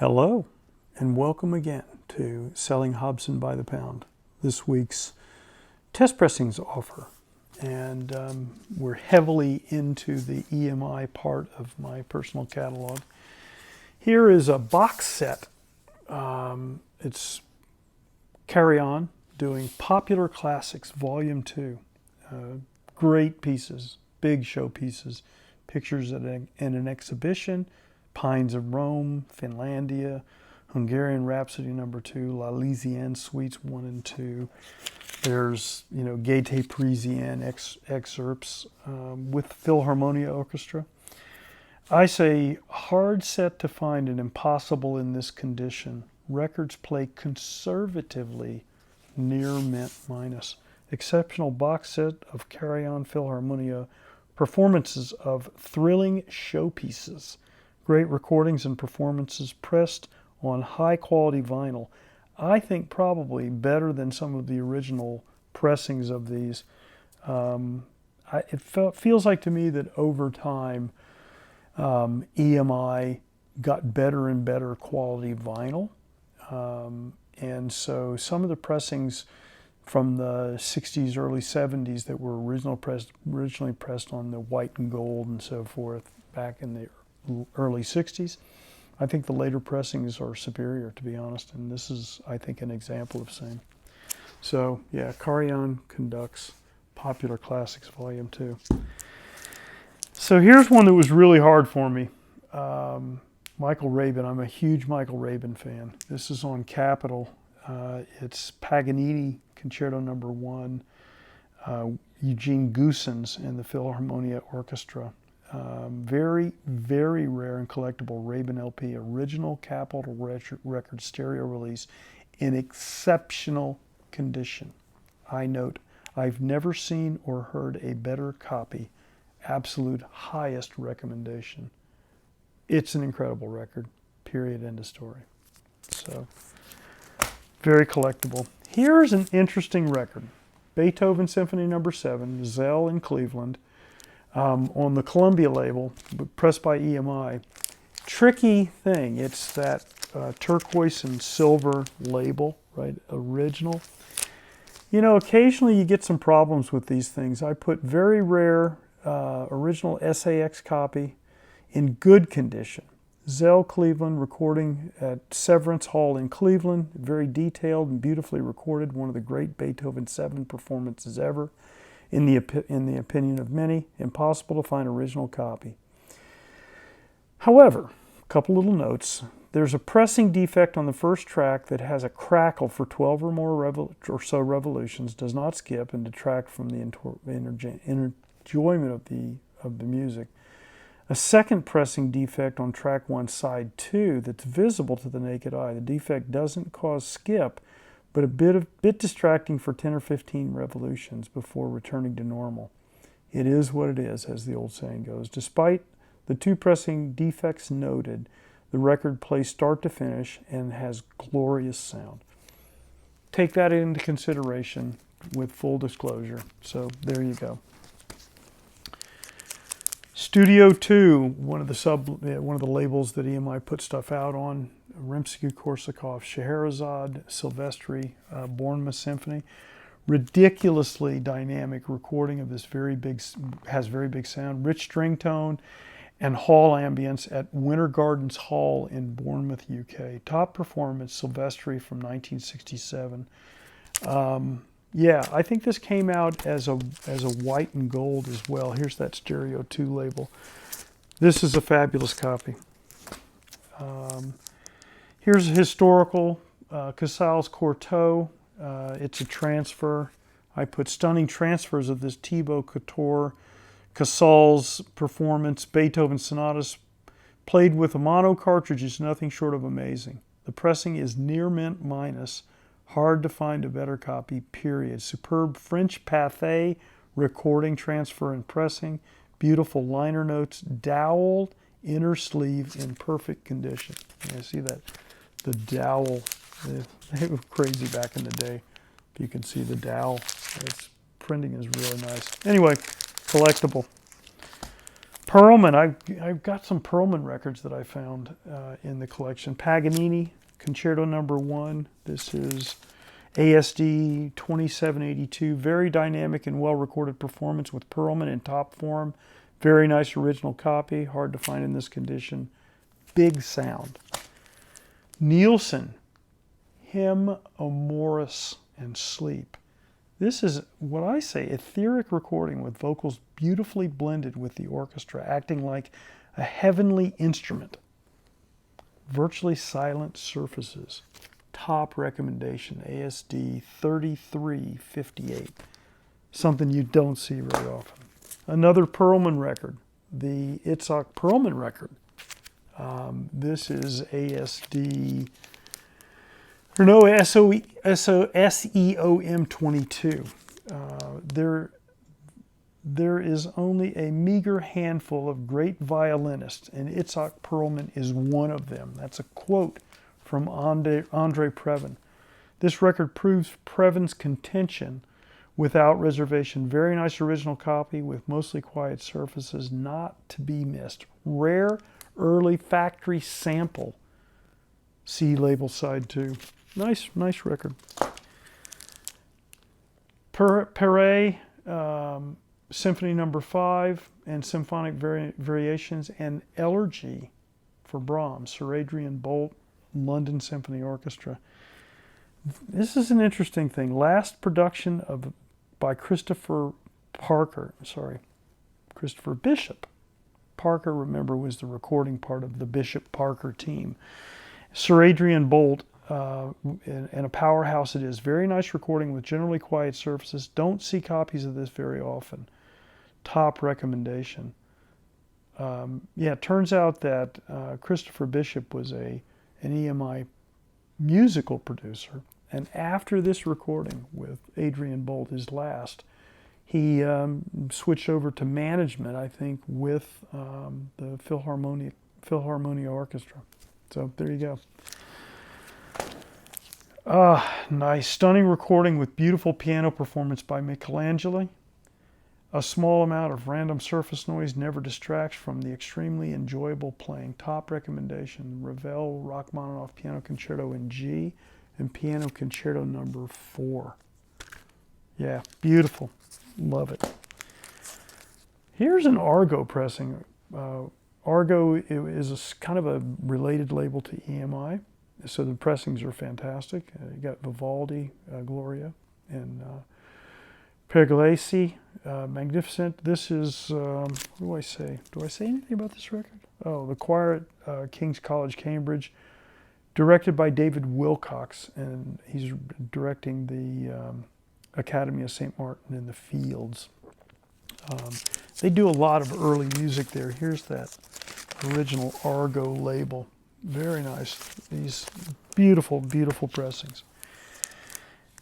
Hello, and welcome again to Selling Hobson by the Pound. This week's test pressings offer, and we're heavily into the EMI part of my personal catalog. Here is a box set. It's Carry On, doing Popular Classics, Volume 2. Great pieces, big show pieces, pictures in an exhibition, Pines of Rome, Finlandia, Hungarian Rhapsody No. 2, La Lysienne Suites 1 and 2. There's, Gaieté Parisienne excerpts with Philharmonia Orchestra. I say hard set to find and impossible in this condition. Records play conservatively near mint minus. Exceptional box set of Carry On Philharmonia performances of thrilling showpieces. Great recordings and performances pressed on high-quality vinyl. I think probably better than some of the original pressings of these. It feels like to me that over time, EMI got better and better quality vinyl. And so some of the pressings from the 60s, early 70s that were originally pressed on the white and gold and so forth back in the early 60s. I think the later pressings are superior, to be honest, and this is, I think, an example of same. So, yeah, Carry On conducts Popular Classics Volume 2. So here's one that was really hard for me. Michael Rabin. I'm a huge Michael Rabin fan. This is on Capitol. It's Paganini Concerto No. 1, Eugene Goossens and the Philharmonia Orchestra. Very, very rare and collectible Rabin LP, original Capitol record stereo release in exceptional condition. I note, I've never seen or heard a better copy. Absolute highest recommendation. It's an incredible record, period, end of story. So, very collectible. Here's an interesting record. Beethoven Symphony No. 7, Zell in Cleveland. On the Columbia label, pressed by EMI. Tricky thing, it's that turquoise and silver label, right, original. Occasionally you get some problems with these things. I put very rare original SAX copy in good condition. Zell Cleveland, recording at Severance Hall in Cleveland, very detailed and beautifully recorded, one of the great Beethoven 7 performances ever. In the opinion of many, impossible to find original copy. However, a couple little notes. There's a pressing defect on the first track that has a crackle for 12 or more or so revolutions, does not skip and detract from the enjoyment of the music. A second pressing defect on track 1, side 2, that's visible to the naked eye. The defect doesn't cause skip, but a bit distracting for 10 or 15 revolutions before returning to normal. It is what it is, as the old saying goes. Despite the two pressing defects noted, the record plays start to finish and has glorious sound. Take that into consideration with full disclosure. So there you go. Studio 2, one of the labels that EMI put stuff out on. Rimsky-Korsakov, Scheherazade, Silvestri, Bournemouth Symphony. Ridiculously dynamic recording of this has very big sound. Rich string tone and hall ambience at Winter Gardens Hall in Bournemouth, UK. Top performance, Silvestri from 1967. Yeah, I think this came out as a white and gold as well. Here's that Stereo 2 label. This is a fabulous copy. Here's a historical Casals Courteau. It's a transfer. I put stunning transfers of this Thibaut Couture Casals performance. Beethoven sonatas played with a mono cartridge is nothing short of amazing. The pressing is near mint minus. Hard to find a better copy, period. Superb French Pathé recording, transfer, and pressing. Beautiful liner notes, dowel, inner sleeve in perfect condition. You see that? The dowel, they were crazy back in the day. You can see the dowel. Its printing is really nice. Anyway, collectible. Perlman, I've got some Perlman records that I found in the collection. Paganini Concerto Number 1. This is ASD 2782. Very dynamic and well-recorded performance with Perlman in top form. Very nice original copy. Hard to find in this condition. Big sound. Nielsen, Hymn Amoris and Sleep. This is what I say, etheric recording with vocals beautifully blended with the orchestra, acting like a heavenly instrument. Virtually silent surfaces. Top recommendation, ASD 3358. Something you don't see very often. Another Perlman record, the Itzhak Perlman record. This is ASD, or no, SEOM 22. There is only a meager handful of great violinists, and Itzhak Perlman is one of them. That's a quote from Andre Previn. This record proves Previn's contention without reservation. Very nice original copy with mostly quiet surfaces, not to be missed. Rare early factory sample. See label side 2. Nice record. Perret, Symphony Number 5 and Symphonic Variations, and Elegy for Brahms, Sir Adrian Boult, London Symphony Orchestra. This is an interesting thing. Last production by Christopher Bishop. Parker, remember, was the recording part of the Bishop Parker team. Sir Adrian Boult, and a powerhouse it is. Very nice recording with generally quiet surfaces. Don't see copies of this very often. Top recommendation. It turns out that Christopher Bishop was an EMI musical producer, and after this recording with Adrian Boult, his last, he switched over to management, I think, with the Philharmonia Orchestra. So there you go. Nice. Stunning recording with beautiful piano performance by Michelangelo. A small amount of random surface noise never distracts from the extremely enjoyable playing. Top recommendation, Ravel Rachmaninoff Piano Concerto in G and Piano Concerto Number 4. Yeah, beautiful. Love it. Here's an Argo pressing. Argo is kind of a related label to EMI, so the pressings are fantastic. You got Vivaldi, Gloria, and Pergolesi, magnificent. This is, what do I say? Do I say anything about this record? Oh, the choir at King's College, Cambridge, directed by David Wilcox, and he's directing the Academy of St. Martin in the Fields. They do a lot of early music there. Here's that original Argo label. Very nice. These beautiful, beautiful pressings.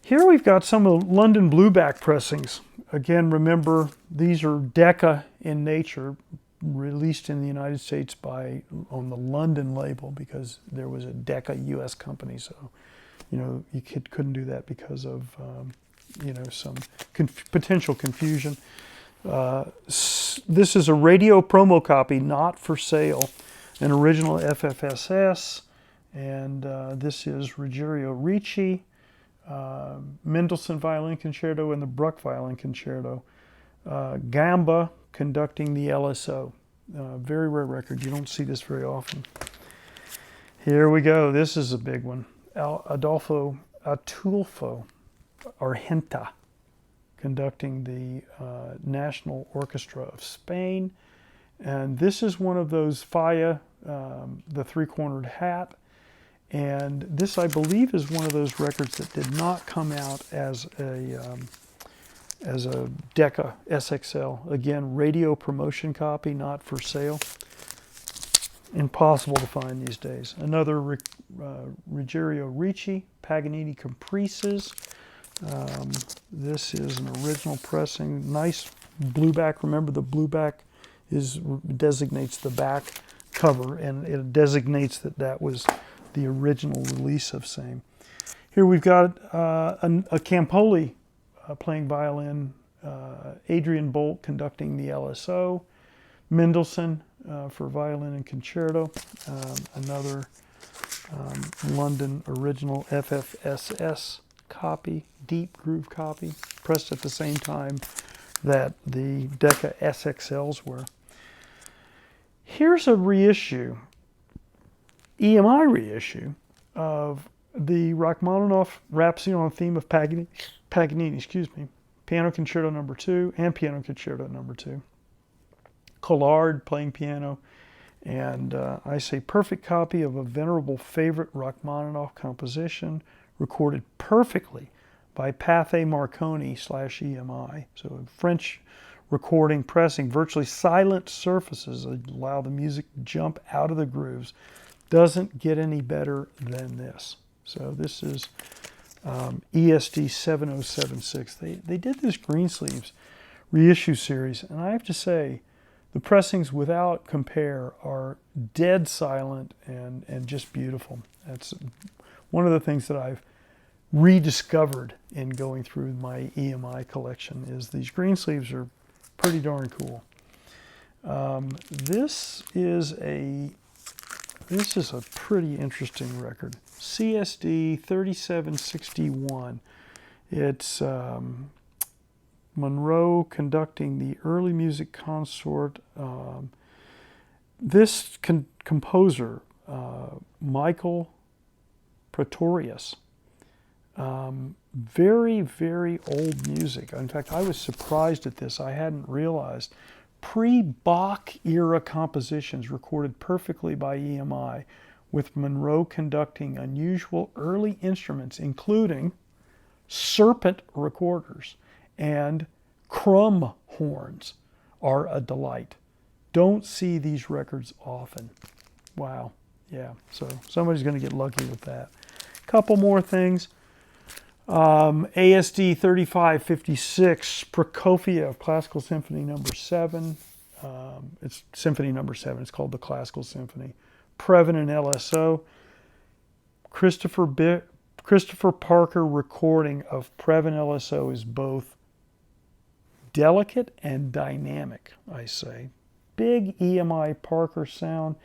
Here we've got some of the London Blueback pressings. Again, remember, these are Decca in nature, released in the United States on the London label because there was a Decca US company. So, you couldn't do that because of, some potential confusion. This is a radio promo copy, not for sale, an original FFSS, and this is Ruggiero Ricci, Mendelssohn Violin Concerto, and the Bruck Violin Concerto. Gamba conducting the LSO. Very rare record. You don't see this very often. Here we go. This is a big one. Adolfo Atulfo Argenta conducting the National Orchestra of Spain. And this is one of those Falla, the three-cornered hat. And this, I believe, is one of those records that did not come out as a Decca SXL. Again, radio promotion copy, not for sale. Impossible to find these days. Another Ruggiero Ricci, Paganini Caprices. This is an original pressing. Nice blueback. Remember, the blueback designates the back cover, and it designates that was the original release of same. Here we've got a Campoli playing violin, Adrian Boult conducting the LSO, Mendelssohn for violin and concerto, another London original FFSS copy, deep groove copy, pressed at the same time that the Decca SXLs were. Here's a reissue, EMI reissue, of the Rachmaninoff Rhapsody on Theme of Paganini, Piano Concerto No. 2 and Piano Concerto No. 2. Collard playing piano, and I say perfect copy of a venerable favorite Rachmaninoff composition, recorded perfectly by Pathé Marconi /EMI. So a French recording pressing, virtually silent surfaces allow the music to jump out of the grooves. Doesn't get any better than this. So this is ESD 7076. They did this Greensleeves reissue series, and I have to say, the pressings without compare are dead silent and just beautiful. That's one of the things that I've rediscovered in going through my EMI collection, is these Greensleeves are pretty darn cool. This is a pretty interesting record. CSD 3761. It's Monroe conducting the early music consort. This composer, Michael Pretorius, very, very old music. In fact, I was surprised at this. I hadn't realized. Pre-Bach era compositions recorded perfectly by EMI, with Monroe conducting unusual early instruments, including serpent recorders and crumb horns, are a delight. Don't see these records often. Wow. Yeah, so somebody's going to get lucky with that. Couple more things. ASD 3556, Prokofiev, Classical Symphony No. 7. It's Symphony No. 7. It's called the Classical Symphony. Previn and LSO. Christopher Parker recording of Previn LSO is both delicate and dynamic, I say. Big EMI Parker sound.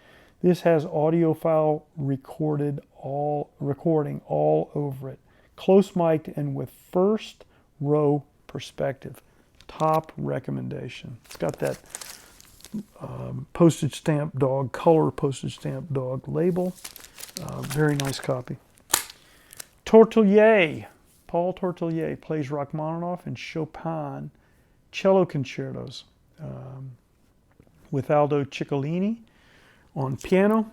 This has audiophile recording all over it. Close mic'd and with first row perspective. Top recommendation. It's got that postage stamp dog, color postage stamp dog label. Very nice copy. Tortelier. Paul Tortelier plays Rachmaninoff and Chopin cello concertos with Aldo Ciccolini on piano.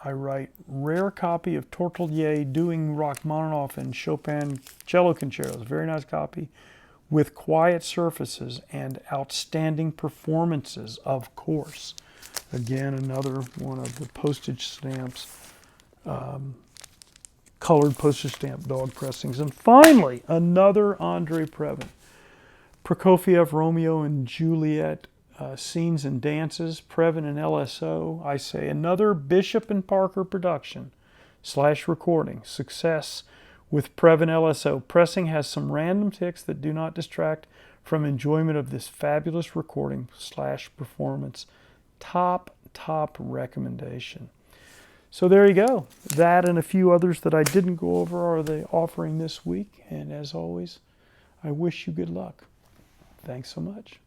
I write rare copy of Tortelier doing Rachmaninoff and Chopin cello concertos. Very nice copy with quiet surfaces and outstanding performances, of course. Again, another one of the postage stamps, colored postage stamp dog pressings. And finally, another Andre Previn. Prokofiev, Romeo and Juliet, Scenes and Dances, Previn and LSO. I say another Bishop and Parker production / recording. Success with Previn LSO. Pressing has some random ticks that do not distract from enjoyment of this fabulous recording / performance. Top recommendation. So there you go. That and a few others that I didn't go over are the offering this week. And as always, I wish you good luck. Thanks so much.